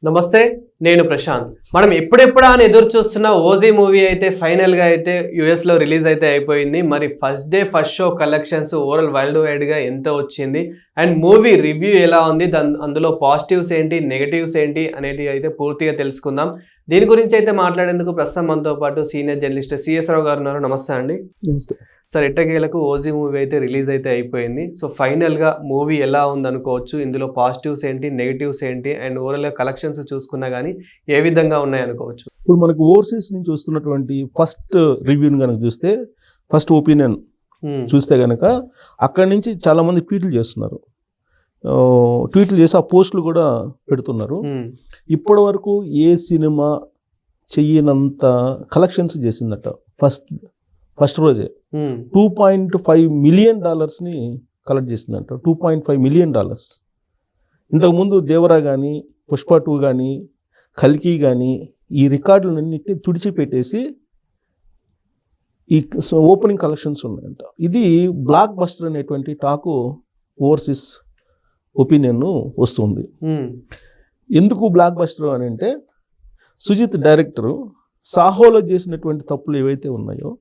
నమస్తే, నేను ప్రశాంత్. మనం ఎప్పుడెప్పుడా అని ఎదురు చూస్తున్న ఓజీ మూవీ అయితే ఫైనల్గా అయితే యూఎస్లో రిలీజ్ అయితే అయిపోయింది. మరి first day first show collections overall world వైడ్గా ఎంత వచ్చింది అండ్ మూవీ రివ్యూ ఎలా ఉంది, అందులో పాజిటివ్స్ ఏంటి, నెగటివ్స్ ఏంటి అనేది అయితే పూర్తిగా తెలుసుకుందాం. దీని గురించి అయితే మాట్లాడేందుకు ప్రస్తుతం మనతో పాటు సీనియర్ జర్నలిస్ట్ సిఎస్ రావు గారు ఉన్నారు. నమస్తే అండి. నమస్తే సార్, ఎట్టకేలకు ఓజీ మూవీ అయితే రిలీజ్ అయితే అయిపోయింది. సో ఫైనల్గా మూవీ ఎలా ఉంది అనుకోవచ్చు, ఇందులో పాజిటివ్స్ ఏంటి, నెగిటివ్స్ ఏంటి అండ్ ఓవరాల్గా కలెక్షన్స్ చూసుకున్నా కానీ ఏ విధంగా ఉన్నాయి అనుకోవచ్చు? ఇప్పుడు మనకు ఓవర్సీస్ నుంచి వస్తున్నటువంటి ఫస్ట్ రివ్యూని కనుక చూస్తే, ఫస్ట్ ఒపీనియన్ చూస్తే కనుక అక్కడి నుంచి చాలామంది ట్వీట్లు చేస్తున్నారు. ట్వీట్లు చేసి ఆ పోస్టులు కూడా పెడుతున్నారు. ఇప్పటి వరకు ఏ సినిమా చెయ్యనంత కలెక్షన్స్ చేసిందట ఫస్ట్ రోజే. $2.5 మిలియన్ కలెక్ట్ చేసిందంట. $2.5 మిలియన్. ఇంతకుముందు దేవరా కానీ, పుష్ప 2 కానీ, కల్కి కానీ ఈ రికార్డులన్నింటినీ తుడిచిపెట్టేసి ఈ ఓపెనింగ్ కలెక్షన్స్ ఉన్నాయంట. ఇది బ్లాక్ బస్టర్ అనేటువంటి టాకు ఓవర్సీస్ ఒపీనియన్ వస్తుంది. ఎందుకు బ్లాక్ బస్టర్ అని అంటే, సుజిత్ డైరెక్టరు సాహోలో చేసినటువంటి తప్పులు ఏవైతే ఉన్నాయో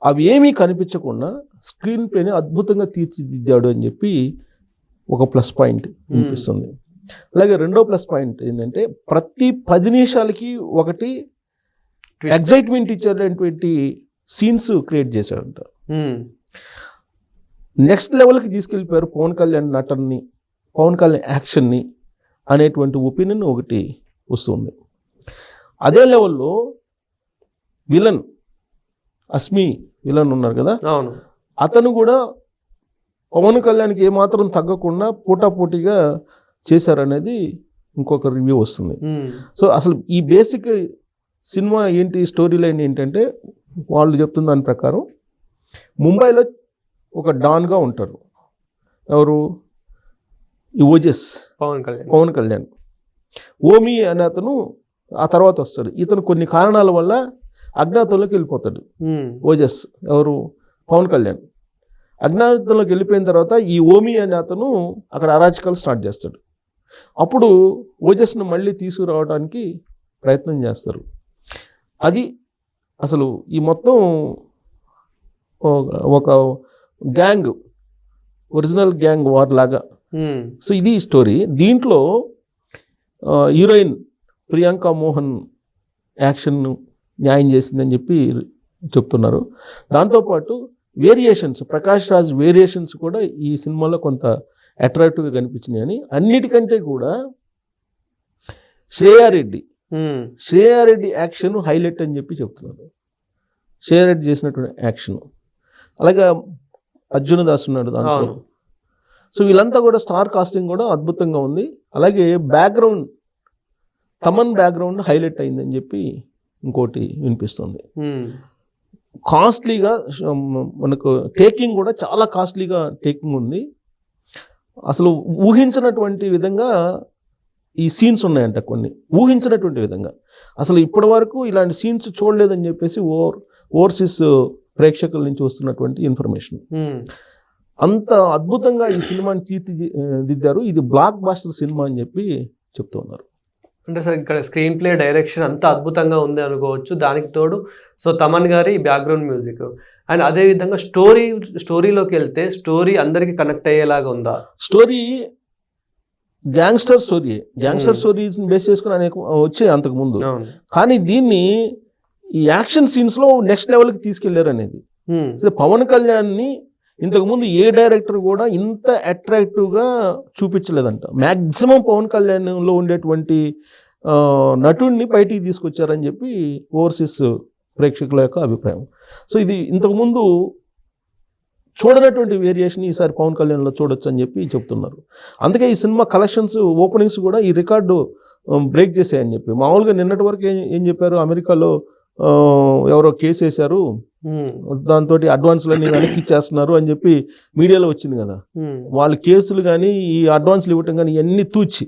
అవి ఏమీ కనిపించకుండా స్క్రీన్ ప్లేని అద్భుతంగా తీర్చిదిద్దాడు అని చెప్పి ఒక ప్లస్ పాయింట్ అనిపిస్తుంది. అలాగే రెండో ప్లస్ పాయింట్ ఏంటంటే, ప్రతి 10 నిమిషాలకి ఒకటి ఎగ్జైట్మెంట్ ఇచ్చేటువంటి సీన్స్ క్రియేట్ చేశాడంట. నెక్స్ట్ లెవెల్కి తీసుకెళ్ళిపోయారు పవన్ కళ్యాణ్ నటనని, పవన్ కళ్యాణ్ యాక్షన్ని అనేటువంటి ఒపీనియన్ ఒకటి వస్తుంది. అదే లెవెల్లో విలన్ అస్మి విలన్ ఉన్నారు కదా, అతను కూడా పవన్ కళ్యాణ్కి ఏమాత్రం తగ్గకుండా పోటాపోటీగా చేశారనేది ఇంకొక రివ్యూ వస్తుంది. సో అసలు ఈ బేసిక్ సినిమా ఏంటి, స్టోరీ లైన్ ఏంటంటే, వాళ్ళు చెప్తున్న దాని ప్రకారం ముంబైలో ఒక డాన్గా ఉంటారు. ఎవరు? ఈ ఓజస్ పవన్ కళ్యాణ్. ఓమి అనే అతను ఆ తర్వాత వస్తాడు. ఇతను కొన్ని కారణాల వల్ల అజ్ఞాతంలోకి వెళ్ళిపోతాడు. ఓజస్ ఎవరు? పవన్ కళ్యాణ్. అజ్ఞాతంలోకి వెళ్ళిపోయిన తర్వాత ఈ ఓమి అనే అతను అక్కడ అరాచకాలు స్టార్ట్ చేస్తాడు. అప్పుడు ఓజస్ను మళ్ళీ తీసుకురావడానికి ప్రయత్నం చేస్తారు. అది అసలు ఈ మొత్తం ఒక గ్యాంగ్, ఒరిజినల్ గ్యాంగ్ వార్ లాగా. సో ఇది స్టోరీ. దీంట్లో హీరోయిన్ ప్రియాంక మోహన్ యాక్షన్ న్యాయం చేసిందని చెప్పి చెప్తున్నారు. దాంతోపాటు వేరియేషన్స్, ప్రకాష్ రాజ్ వేరియేషన్స్ కూడా ఈ సినిమాలో కొంత అట్రాక్టివ్గా కనిపించినాయని, అన్నిటికంటే కూడా శ్రేయారెడ్డి యాక్షన్ హైలైట్ అని చెప్పి చెప్తున్నారు. శ్రేయారెడ్డి చేసినటువంటి యాక్షన్. అలాగే అర్జున్ దాస్ ఉన్నాడు దాంట్లో. సో వీళ్ళంతా కూడా స్టార్ కాస్టింగ్ కూడా అద్భుతంగా ఉంది. అలాగే బ్యాక్గ్రౌండ్, తమన్ బ్యాక్గ్రౌండ్ హైలైట్ అయిందని చెప్పి ఇంకోటి వినిపిస్తుంది. కాస్ట్లీగా మనకు టేకింగ్ కూడా చాలా కాస్ట్లీగా టేకింగ్ ఉంది. అసలు ఊహించినటువంటి విధంగా ఈ సీన్స్ ఉన్నాయంట, కొన్ని ఊహించినటువంటి విధంగా. అసలు ఇప్పటి వరకు ఇలాంటి సీన్స్ చూడలేదని చెప్పేసి ఓవర్సీస్ ప్రేక్షకుల నుంచి వస్తున్నటువంటి ఇన్ఫర్మేషన్. అంత అద్భుతంగా ఈ సినిమాని తీర్చిదిద్దారు. ఇది బ్లాక్ బాస్టర్ సినిమా అని చెప్పి చెప్తూ ఉన్నారు. అంటే సార్, ఇక్కడ స్క్రీన్ ప్లే, డైరెక్షన్ అంతా అద్భుతంగా ఉంది అనుకోవచ్చు. దానికి తోడు సో తమన్ గారి బ్యాక్గ్రౌండ్ మ్యూజిక్ అండ్ అదేవిధంగా స్టోరీలోకి వెళ్తే స్టోరీ అందరికీ కనెక్ట్ అయ్యేలాగా ఉందా? స్టోరీ గ్యాంగ్స్టర్ స్టోరీని బేస్ చేసుకుని అనేక వచ్చాయి అంతకుముందు. కానీ దీన్ని ఈ యాక్షన్ సీన్స్లో నెక్స్ట్ లెవెల్కి తీసుకెళ్లారు అనేది. పవన్ కళ్యాణ్ని ఇంతకుముందు ఏ డైరెక్టర్ కూడా ఇంత అట్రాక్టివ్గా చూపించలేదంట. మ్యాక్సిమం పవన్ కళ్యాణ్లో ఉండేటువంటి నటుడిని బయటికి తీసుకొచ్చారని చెప్పి ఓవర్సీస్ ప్రేక్షకుల యొక్క అభిప్రాయం. సో ఇది ఇంతకుముందు చూడనటువంటి వేరియేషన్ ఈసారి పవన్ కళ్యాణ్లో చూడొచ్చు అని చెప్పి చెప్తున్నారు. అందుకే ఈ సినిమా కలెక్షన్స్, ఓపెనింగ్స్ కూడా ఈ రికార్డు బ్రేక్ చేసాయని చెప్పి. మామూలుగా నిన్నటి వరకు ఏం చెప్పారు, అమెరికాలో ఎవరో కేసు వేశారు, దాంతో అడ్వాన్స్లన్నీ వెనక్కి ఇచ్చేస్తున్నారు అని చెప్పి మీడియాలో వచ్చింది కదా. వాళ్ళు కేసులు కానీ ఈ అడ్వాన్స్లు ఇవ్వటం కానీ ఇవన్నీ తూచి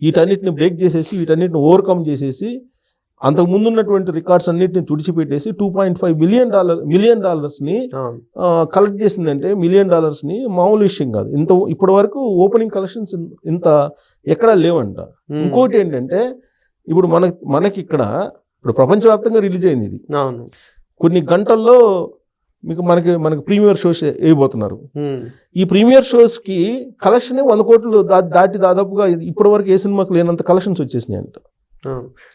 వీటన్నిటిని బ్రేక్ చేసేసి, వీటన్నిటిని ఓవర్కమ్ చేసేసి అంతకు ముందు ఉన్నటువంటి రికార్డ్స్ అన్నిటిని తుడిచిపెట్టేసి $2.5 మిలియన్ డాలర్స్ని కలెక్ట్ చేసిందంటే $1 మిలియన్ మామూలు విషయం కాదు. ఇప్పటి వరకు ఓపెనింగ్ కలెక్షన్స్ ఇంత ఎక్కడా లేవంట. ఇంకోటి ఏంటంటే ఇప్పుడు మనకి ఇక్కడ ఇప్పుడు ప్రపంచవ్యాప్తంగా రిలీజ్ అయింది ఇది. కొన్ని గంటల్లో మనకి ప్రీమియర్ షోస్ వేయబోతున్నారు. ఈ ప్రీమియర్ షోస్కి కలెక్షన్ 100 కోట్లు దాటి దాదాపుగా ఇప్పటి వరకు ఏ సినిమాకి లేనంత కలెక్షన్స్ వచ్చేసినాయి అంట.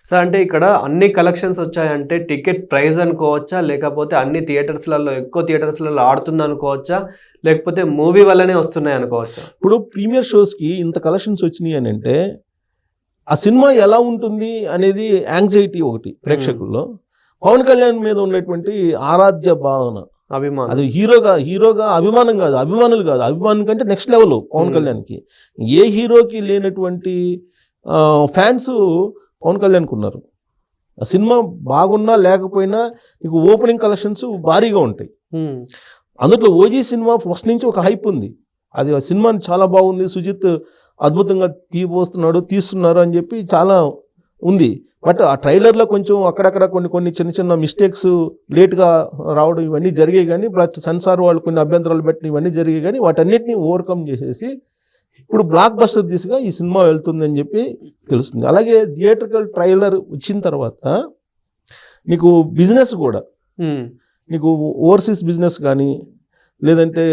సార్ అంటే ఇక్కడ అన్ని కలెక్షన్స్ వచ్చాయంటే టికెట్ ప్రైస్ అనుకోవచ్చా, లేకపోతే అన్ని ఎక్కువ థియేటర్స్లలో ఆడుతుంది అనుకోవచ్చా, లేకపోతే మూవీ వల్లనే వస్తున్నాయి అనుకోవచ్చా? ఇప్పుడు ప్రీమియర్ షోస్కి ఇంత కలెక్షన్స్ వచ్చినాయి అని అంటే ఆ సినిమా ఎలా ఉంటుంది అనేది యాంగ్జైటీ ఒకటి ప్రేక్షకుల్లో. పవన్ కళ్యాణ్ మీద ఉన్నటువంటి ఆరాధ్య భావన, అభిమానం, అది హీరోగా అభిమానం కాదు, అభిమానం కంటే నెక్స్ట్ లెవెల్ పవన్ కళ్యాణ్కి. ఏ హీరోకి లేనటువంటి ఫ్యాన్స్ పవన్ కళ్యాణ్కి ఉన్నారు. ఆ సినిమా బాగున్నా లేకపోయినా నీకు ఓపెనింగ్ కలెక్షన్స్ భారీగా ఉంటాయి. అందులో ఓజీ సినిమా ఫస్ట్ నుంచి ఒక హైప్ ఉంది. అది ఆ సినిమా చాలా బాగుంది, సుజిత్ అద్భుతంగా తీస్తున్నారు అని చెప్పి చాలా ఉంది. బట్ ఆ ట్రైలర్లో కొంచెం అక్కడక్కడ కొన్ని చిన్న మిస్టేక్స్ లేట్గా రావడం ఇవన్నీ జరిగాయి. కానీ బట్ సెన్సార్ వాళ్ళు కొన్ని అభ్యంతరాలు పెట్టిన ఇవన్నీ జరిగాయి. కానీ వాటన్నిటిని ఓవర్కమ్ చేసేసి ఇప్పుడు బ్లాక్ బస్టర్ దిశగా ఈ సినిమా వెళ్తుందని చెప్పి తెలుస్తుంది. అలాగే థియేట్రికల్ ట్రైలర్ వచ్చిన తర్వాత నీకు బిజినెస్ కూడా, నీకు ఓవర్సీస్ బిజినెస్ కానీ లేదంటే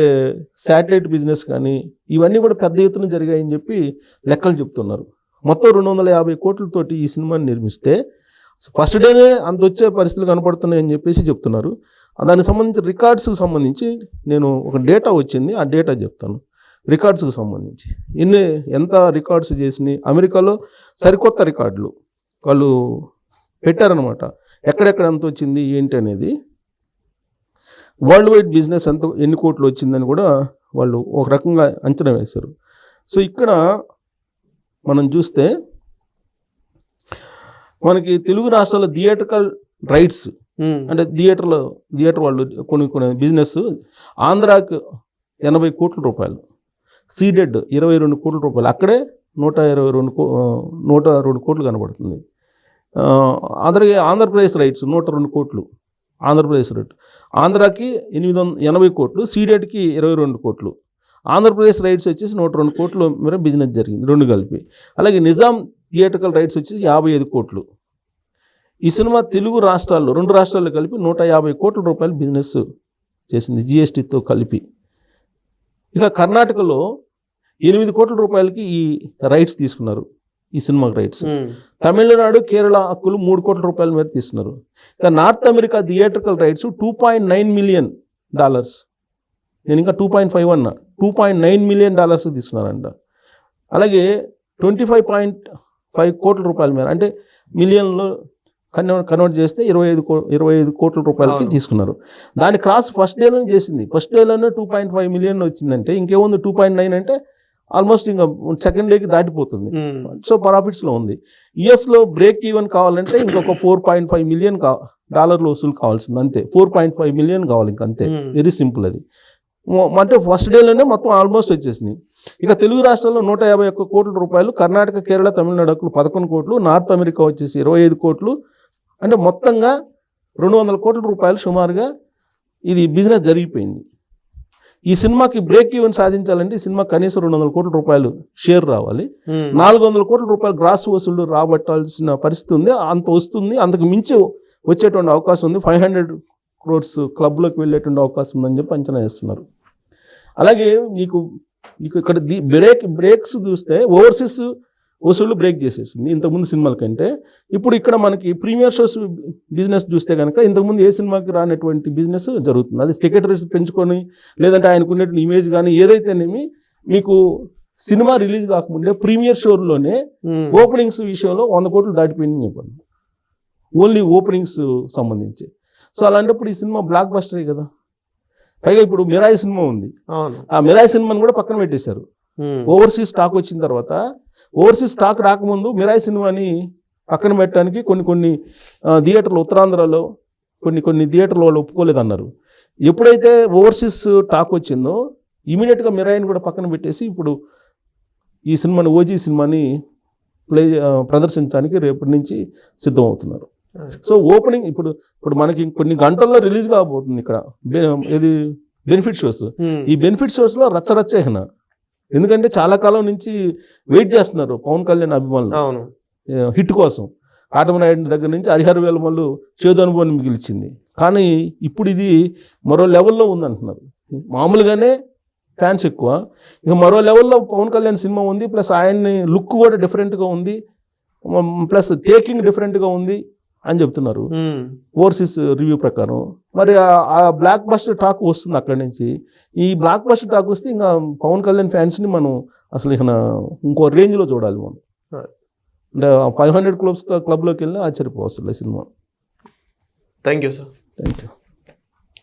శాటిలైట్ బిజినెస్ కానీ ఇవన్నీ కూడా పెద్ద ఎత్తున జరిగాయని చెప్పి లెక్కలు చెప్తున్నారు. మొత్తం 250 కోట్లతోటి ఈ సినిమాని నిర్మిస్తే ఫస్ట్ డేనే అంత వచ్చే పరిస్థితులు కనపడుతున్నాయని చెప్పేసి చెప్తున్నారు. దానికి సంబంధించి రికార్డ్స్కి సంబంధించి నేను ఒక డేటా వచ్చింది, ఆ డేటా చెప్తాను. రికార్డ్స్కి సంబంధించి ఎంత రికార్డ్స్ చేసినాయి అమెరికాలో సరికొత్త రికార్డులు వాళ్ళు పెట్టారనమాట. ఎక్కడెక్కడ ఎంత వచ్చింది ఏంటి అనేది, వరల్డ్ వైడ్ బిజినెస్ ఎన్ని కోట్లు వచ్చిందని కూడా వాళ్ళు ఒక రకంగా అంచనా వేశారు. సో ఇక్కడ మనం చూస్తే మనకి తెలుగు రాష్ట్రాల థియేట్రికల్ రైట్స్ అంటే థియేటర్ వాళ్ళు కొన్ని బిజినెస్ ఆంధ్రాకి 80 కోట్ల రూపాయలు, సీడెడ్ 22 కోట్ల రూపాయలు, అక్కడే 102 కోట్లు కనబడుతుంది. ఆంధ్రప్రదేశ్ రైట్స్ 102 కోట్లు ఆంధ్రప్రదేశ్ రైట్, ఆంధ్రాకి 880 కోట్లు, సీడెడ్కి 22 కోట్లు, ఆంధ్రప్రదేశ్ రైట్స్ వచ్చేసి 102 కోట్లు మేర బిజినెస్ జరిగింది రెండు కలిపి. అలాగే నిజాం థియేట్రికల్ రైట్స్ వచ్చేసి 55 కోట్లు. ఈ సినిమా తెలుగు రాష్ట్రాల్లో 2 రాష్ట్రాల్లో కలిపి 150 కోట్ల రూపాయలు బిజినెస్ చేసింది జీఎస్టీతో కలిపి. ఇక కర్ణాటకలో 8 కోట్ల రూపాయలకి ఈ రైట్స్ తీసుకున్నారు, ఈ సినిమాకి రైట్స్. తమిళనాడు కేరళ హక్కులు 3 కోట్ల రూపాయల మీద తీసుకున్నారు. ఇక north America theatrical rights $2.9 million, నేను ఇంకా 2.5 అన్నా, $2.9 మిలియన్ తీసుకున్నారంట. అలాగే 25.5 కోట్ల రూపాయల మేర, అంటే మిలియన్లో కన్వర్ట్ చేస్తే 25 కోట్ల రూపాయలకి తీసుకున్నారు. దాని క్రాస్ ఫస్ట్ డేలోనే చేసింది. ఫస్ట్ డేలోనే 2.5 మిలియన్ వచ్చిందంటే ఇంకేముంది 2.9 అంటే ఆల్మోస్ట్ ఇంకా సెకండ్ డేకి దాటిపోతుంది. సో ప్రాఫిట్స్లో ఉంది. యుఎస్లో బ్రేక్ ఈవెన్ కావాలంటే ఇంకొక $4.5 మిలియన్ వసూలు కావాల్సింది, అంతే. 4.5 మిలియన్ కావాలి, ఇంకంతే. వెరీ సింపుల్ అది. అంటే ఫస్ట్ డేలోనే మొత్తం ఆల్మోస్ట్ వచ్చేసినాయి. ఇక తెలుగు రాష్ట్రాల్లో 151 కోట్ల రూపాయలు, కర్ణాటక కేరళ తమిళనాడు హక్కులు 11 కోట్లు, నార్త్ అమెరికా వచ్చేసి 25 కోట్లు, అంటే మొత్తంగా 200 కోట్ల రూపాయలు సుమారుగా ఇది బిజినెస్ జరిగిపోయింది. ఈ సినిమాకి బ్రేక్ ఈవెన్ సాధించాలంటే ఈ సినిమా కనీసం 200 కోట్ల రూపాయలు షేర్ రావాలి, 400 కోట్ల రూపాయలు గ్రాస్ వసూళ్లు రాబట్టాల్సిన పరిస్థితి ఉంది. అంత వస్తుంది, అంతకు మించి వచ్చేటువంటి అవకాశం ఉంది. 500 crores క్లబ్లోకి వెళ్ళేటువంటి అవకాశం ఉందని చెప్పి అంచనా వేస్తున్నారు. అలాగే మీకు ఇక్కడ బ్రేక్స్ చూస్తే ఓవర్సీస్ వసూళ్ళు బ్రేక్ చేసేసింది ఇంతకుముందు సినిమాల కంటే. ఇప్పుడు ఇక్కడ మనకి ప్రీమియర్ షోస్ బిజినెస్ చూస్తే కనుక ఇంతకుముందు ఏ సినిమాకి రానటువంటి బిజినెస్ జరుగుతుంది. అది టికెట్ రేట్స్ పెంచుకొని లేదంటే ఆయనకున్నటువంటి ఇమేజ్ కానీ ఏదైతేనేమి మీకు సినిమా రిలీజ్ కాకముందే ప్రీమియర్ షోలోనే ఓపెనింగ్స్ విషయంలో 100 కోట్లు దాటిపోయిందని చెప్పండి, ఓన్లీ ఓపెనింగ్స్ సంబంధించి. సో అలాంటప్పుడు ఈ సినిమా బ్లాక్ బస్టరే కదా. పైగా ఇప్పుడు మిరాయి సినిమా ఉంది, ఆ మిరాయి సినిమాని కూడా పక్కన పెట్టేశారు. ఓవర్సీస్ స్టాక్ వచ్చిన తర్వాత, ఓవర్సీస్ స్టాక్ రాకముందు మిరాయి సినిమాని పక్కన పెట్టడానికి కొన్ని థియేటర్లు ఉత్తరాంధ్రలో కొన్ని థియేటర్లు వాళ్ళు ఒప్పుకోలేదన్నారు. ఎప్పుడైతే ఓవర్సీస్ టాక్ వచ్చిందో ఇమీడియట్గా మిరాయిని కూడా పక్కన పెట్టేసి ఇప్పుడు ఈ సినిమాని ఓజీ సినిమాని ప్రదర్శించడానికి రేపటి నుంచి సిద్ధమవుతున్నారు. సో ఓపెనింగ్ ఇప్పుడు మనకి కొన్ని గంటల్లో రిలీజ్ కాబోతుంది ఇక్కడ ఇది బెనిఫిట్ షోస్. ఈ బెనిఫిట్ షోస్ లో రచ్చరచ్చేహన, ఎందుకంటే చాలా కాలం నుంచి వెయిట్ చేస్తున్నారు పవన్ కళ్యాణ్ అభిమానులు హిట్ కోసం. కాటమరాయుడు దగ్గర నుంచి హరిహర వేలమల్లు చేదు అనుభవాన్ని మిగిల్చింది, కానీ ఇప్పుడు ఇది మరో లెవెల్లో ఉందంటున్నారు. మామూలుగానే ఫ్యాన్స్ ఎక్కువ, ఇక మరో లెవెల్లో పవన్ కళ్యాణ్ సినిమా ఉంది, ప్లస్ ఆయన్ని లుక్ కూడా డిఫరెంట్గా ఉంది, ప్లస్ టేకింగ్ డిఫరెంట్గా ఉంది అని చెప్తున్నారు ఓవర్సీస్ రివ్యూ ప్రకారం. మరి ఆ బ్లాక్ బస్టర్ టాక్ వస్తుంది అక్కడి నుంచి. ఈ బ్లాక్ బస్టర్ టాక్ వస్తే ఇంకా పవన్ కళ్యాణ్ ఫ్యాన్స్ని మనం అసలు ఇక ఇంకో రేంజ్లో చూడాలి మనం. అంటే 500 క్లబ్లోకి వెళ్ళినా ఆశ్చర్యపోవస్తుంది సినిమా. Thank you sir. Thank you.